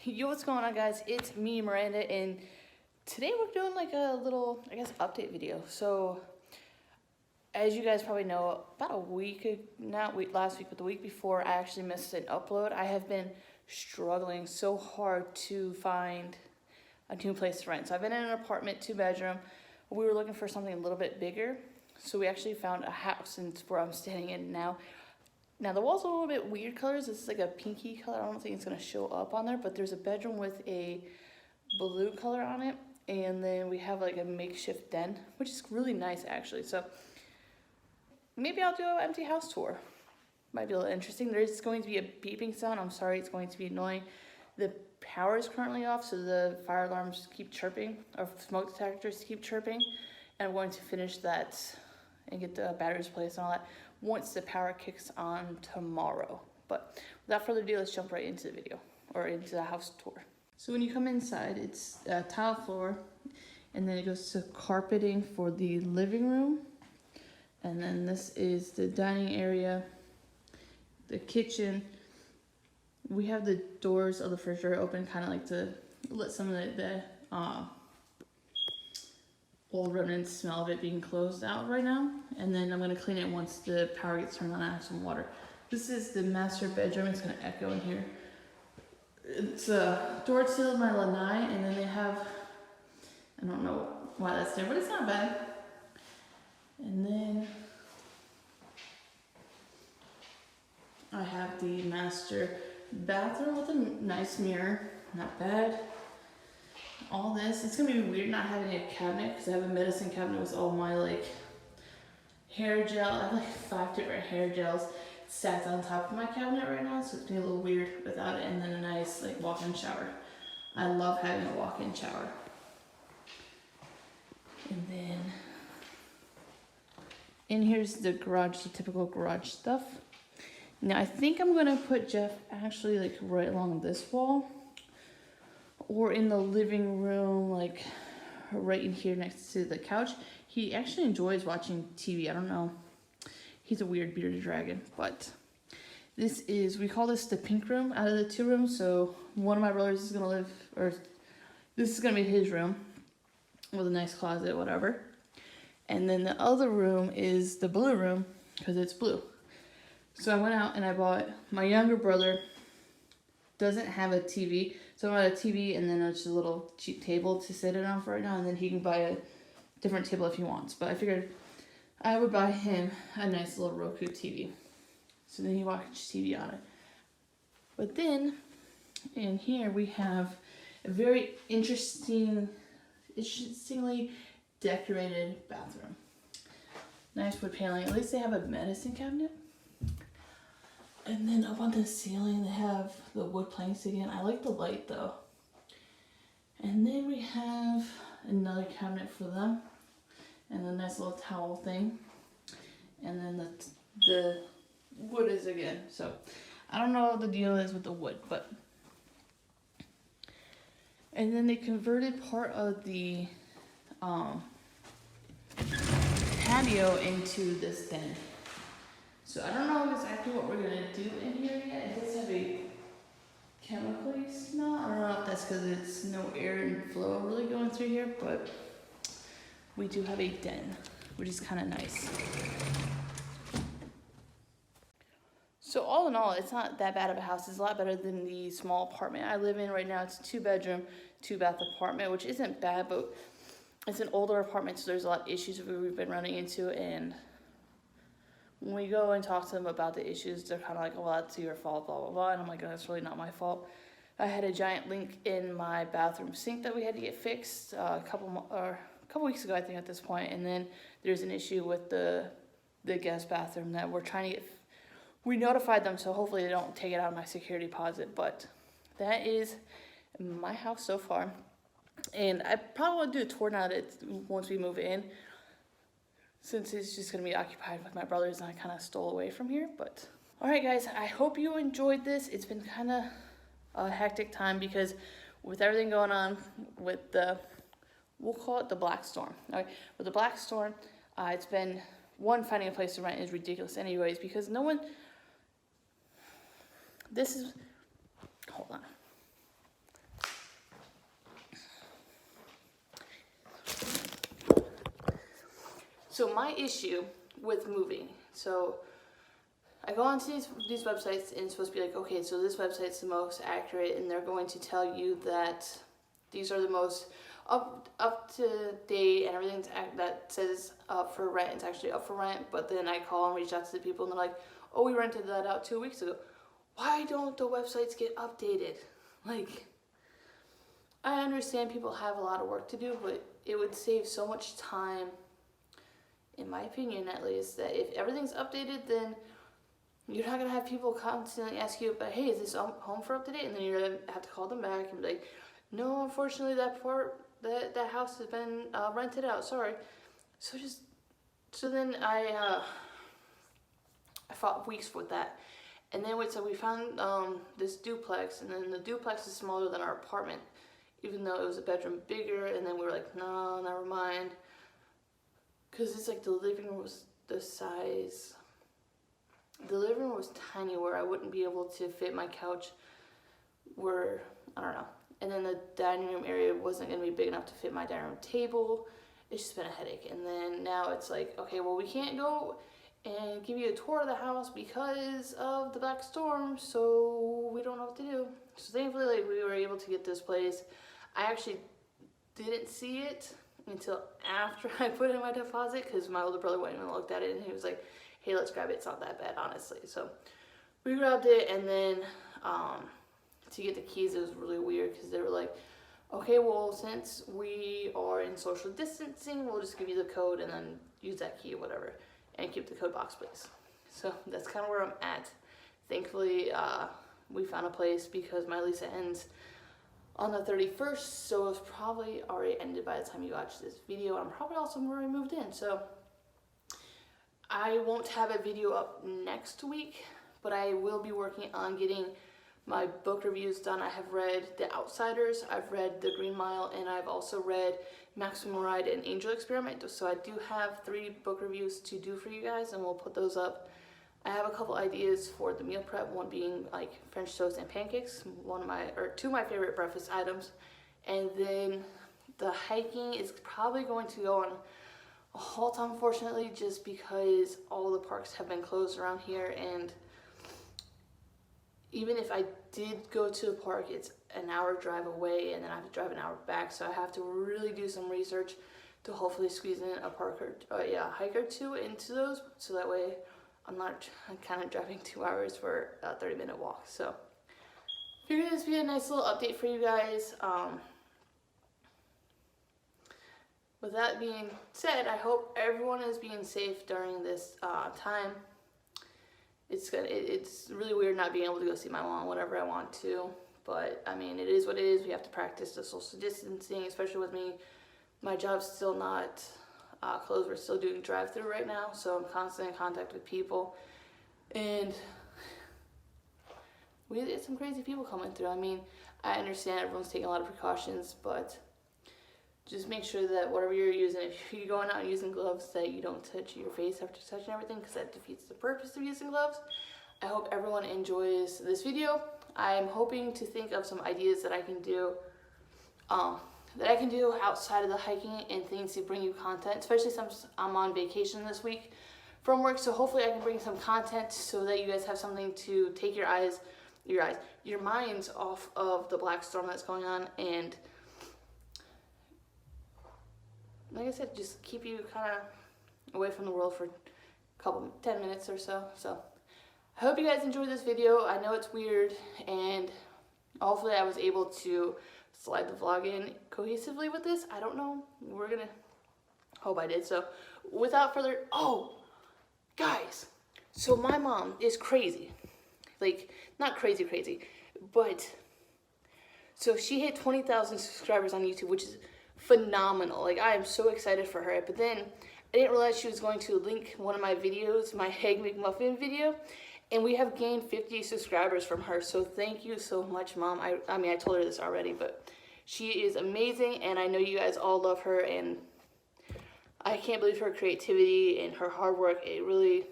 Yo, what's going on, guys? It's me, Miranda, and today we're doing like a little, I guess, update video. So, as you guys probably know, about a week, not week last week, but the week before, I actually missed an upload. I have been struggling so hard to find a new place to rent. So I've been in an apartment, 2-bedroom. We were looking for something a little bit bigger, so we actually found a house, and it's where I'm standing in now. Now the walls are a little bit weird colors. This is like a pinky color. I don't think it's gonna show up on there, but there's a bedroom with a blue color on it. And then we have like a makeshift den, which is really nice actually. So maybe I'll do an empty house tour. Might be a little interesting. There's going to be a beeping sound. I'm sorry, it's going to be annoying. The power is currently off, so the fire alarms keep chirping, or smoke detectors keep chirping. And I'm going to finish that and get the batteries placed and all that once the power kicks on tomorrow. But without further ado, let's jump right into the video, or into the house tour. So when you come inside, it's a tile floor, and then it goes to carpeting for the living room. And then this is the dining area, the kitchen. We have the doors of the refrigerator open, kind of like to let some of the old remnants smell of it being closed out right now. And then I'm gonna clean it once the power gets turned on and I have some water. This is the master bedroom. It's gonna echo in here. It's door to my lanai, and then they have, I don't know why that's there, but it's not bad. And then I have the master bathroom with a nice mirror, not bad. All this, it's gonna be weird not having a cabinet because I have a medicine cabinet with all my like hair gel. I have like 5 different hair gels stacked on top of my cabinet right now, so it's gonna be a little weird without it. And then a nice like walk-in shower. I love having a walk-in shower. And then in here's the garage, the typical garage stuff. Now I think I'm gonna put Jeff actually like right along this wall, or in the living room, like right in here next to the couch. He actually enjoys watching TV. I don't know. He's a weird bearded dragon, but this is, we call this the pink room out of the 2 rooms. So one of my brothers is gonna live, or this is gonna be his room with a nice closet, whatever. And then the other room is the blue room because it's blue. So I went out and I bought, my younger brother doesn't have a TV. So I bought a TV and then it's a little cheap table to sit it on for right now. And then he can buy a different table if he wants. But I figured I would buy him a nice little Roku TV. So then he watches TV on it. But then in here we have a very interestingly decorated bathroom. Nice wood paneling. At least they have a medicine cabinet. And then up on the ceiling they have the wood planks again. I like the light though. And then we have another cabinet for them. And a nice little towel thing. And then the wood is again. So I don't know what the deal is with the wood, but. And then they converted part of the patio into this den. So I don't know exactly what we're gonna do in here yet. It does have a chemically smell. I don't know if that's because it's no air and flow really going through here, but we do have a den, which is kind of nice. So all in all, it's not that bad of a house. It's a lot better than the small apartment I live in right now. It's a 2-bedroom, 2-bath apartment, which isn't bad, but it's an older apartment, so there's a lot of issues we've been running into. And when we go and talk to them about the issues, they're kind of like, well, that's your fault, blah, blah, blah. And I'm like, oh, that's really not my fault. I had a giant leak in my bathroom sink that we had to get fixed a couple weeks ago, I think, at this point. And then there's an issue with the guest bathroom that we're trying to get. We notified them, so hopefully they don't take it out of my security deposit. But that is my house so far. And I probably want to do a tour now that once we move in, since it's just going to be occupied with my brothers and I kind of stole away from here. But all right, guys, I hope you enjoyed this. It's been kind of a hectic time because with everything going on with the, we'll call it the Black Storm. All right, with the Black Storm, it's been, finding a place to rent is ridiculous anyways, because no one, this is, hold on. So my issue with moving, so I go onto these websites and it's supposed to be like, okay, so this website's the most accurate and they're going to tell you that these are the most up to date and everything that says up for rent, it's actually up for rent. But then I call and reach out to the people and they're like, oh, we rented that out 2 weeks ago. Why don't the websites get updated? Like, I understand people have a lot of work to do, but it would save so much time, in my opinion at least, that if everything's updated, then you're not gonna have people constantly ask you, but hey, is this home for up to date? And then you're gonna have to call them back and be like, no, unfortunately that house has been rented out, sorry. So then I fought weeks with that. And then we found this duplex, and then the duplex is smaller than our apartment, even though it was a bedroom bigger. And then we were like, no, never mind, because it's like the living room was the size. The living room was tiny where I wouldn't be able to fit my couch, where, I don't know. And then the dining room area wasn't going to be big enough to fit my dining room table. It's just been a headache. And then now it's like, okay, well, we can't go and give you a tour of the house because of the black storm, so we don't know what to do. So thankfully, like, we were able to get this place. I actually didn't see it until after I put in my deposit, because my older brother went and looked at it and he was like, hey, let's grab it, it's not that bad, honestly. So we grabbed it, and then to get the keys, it was really weird because they were like, okay, well, since we are in social distancing, we'll just give you the code and then use that key or whatever, and keep the code box, please. So that's kind of where I'm at. Thankfully, we found a place because my lease ends on the 31st, so it's probably already ended by the time you watch this video. I'm probably also already moved in, so I won't have a video up next week, but I will be working on getting my book reviews done. I have read The Outsiders, I've read The Green Mile, and I've also read Maximum Ride and Angel Experiment. So I do have 3 book reviews to do for you guys, and we'll put those up. I have a couple ideas for the meal prep, one being like French toast and pancakes, two of my favorite breakfast items. And then the hiking is probably going to go on a halt, unfortunately, just because all the parks have been closed around here, and even if I did go to a park, it's an hour drive away, and then I have to drive an hour back, so I have to really do some research to hopefully squeeze in a hike or two into those, so that way I'm not kind of driving 2 hours for a 30-minute walk. So figured this would be a nice little update for you guys. With that being said, I hope everyone is being safe during this time. It's really weird not being able to go see my mom whenever I want to, but I mean, it is what it is. We have to practice the social distancing, especially with me. My job's still not closed. We're still doing drive-through right now, so I'm constantly in contact with people, and we had some crazy people coming through. I mean, I understand everyone's taking a lot of precautions, but just make sure that whatever you're using, if you're going out and using gloves, that you don't touch your face after touching everything, because that defeats the purpose of using gloves. I hope everyone enjoys this video. I'm hoping to think of some ideas that I can do outside of the hiking and things to bring you content, especially since I'm on vacation this week from work. So hopefully I can bring some content so that you guys have something to take your minds off of the black storm that's going on, and like I said, just keep you kind of away from the world for 10 minutes or so. So I hope you guys enjoyed this video. I know it's weird, and hopefully I was able to slide the vlog in cohesively with this. I don't know. We're gonna hope I did. So without further, guys, so my mom is crazy. Like, not crazy, but so she hit 20,000 subscribers on YouTube, which is phenomenal. Like, I am so excited for her. But then I didn't realize she was going to link one of my videos, my Egg McMuffin video, and we have gained 50 subscribers from her. So thank you so much, Mom. I mean, I told her this already, but she is amazing, and I know you guys all love her, and I can't believe her creativity and her hard work. It really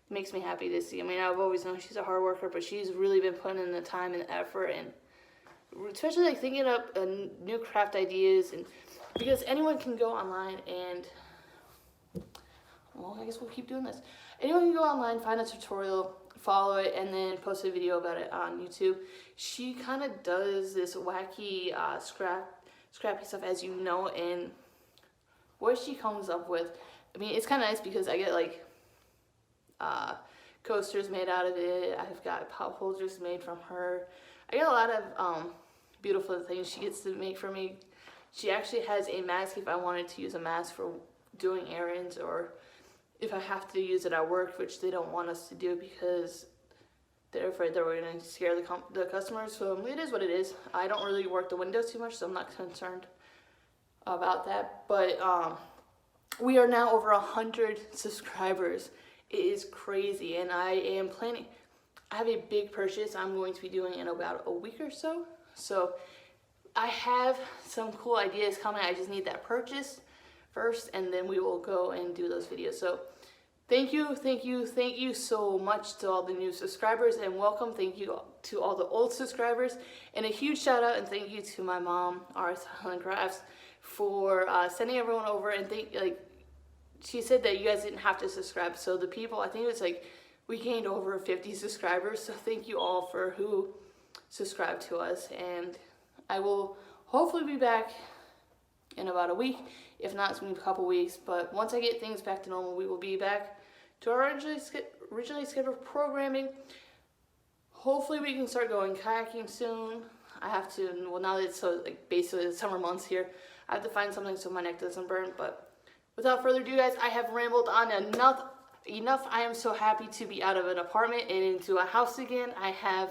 makes me happy to see. I mean, I've always known she's a hard worker, but she's really been putting in the time and the effort, and especially like thinking up new craft ideas, and because anyone can go online and well, I guess we'll keep doing this. Anyone can go online, find a tutorial, follow it, and then post a video about it on YouTube. She kind of does this wacky scrappy stuff, as you know, and what she comes up with, I mean, it's kind of nice because I get like coasters made out of it. I've got pop holders made from her. I get a lot of beautiful things she gets to make for me. She actually has a mask if I wanted to use a mask for doing errands, or if I have to use it at work, which they don't want us to do because they're afraid that we're going to scare the customers. So it is what it is. I don't really work the windows too much, so I'm not concerned about that. But we are now over 100 subscribers. It is crazy, and I am planning. I have a big purchase I'm going to be doing in about a week or so. So I have some cool ideas coming. I just need that purchase first, and then we will go and do those videos. So thank you so much to all the new subscribers, and welcome. Thank you to all the old subscribers, and a huge shout out and thank you to my mom, Art Helen Crafts, for sending everyone over. And she said that you guys didn't have to subscribe. So the people, I think it was like, we gained over 50 subscribers. So thank you all for who subscribed to us. And I will hopefully be back in about a week. If not, it's going to be a couple weeks. But once I get things back to normal, we will be back to our originally scheduled programming. Hopefully we can start going kayaking soon. I have to, well, now that it's so basically the summer months here, I have to find something so my neck doesn't burn. But without further ado, guys, I have rambled on enough. I am so happy to be out of an apartment and into a house again. I have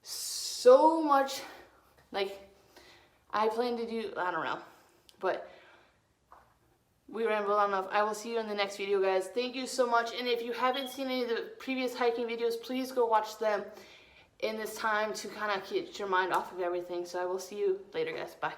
so much, I plan to do, I don't know. But we rambled on enough. I will see you in the next video, guys. Thank you so much. And if you haven't seen any of the previous hiking videos, please go watch them in this time to kind of get your mind off of everything. So I will see you later, guys. Bye.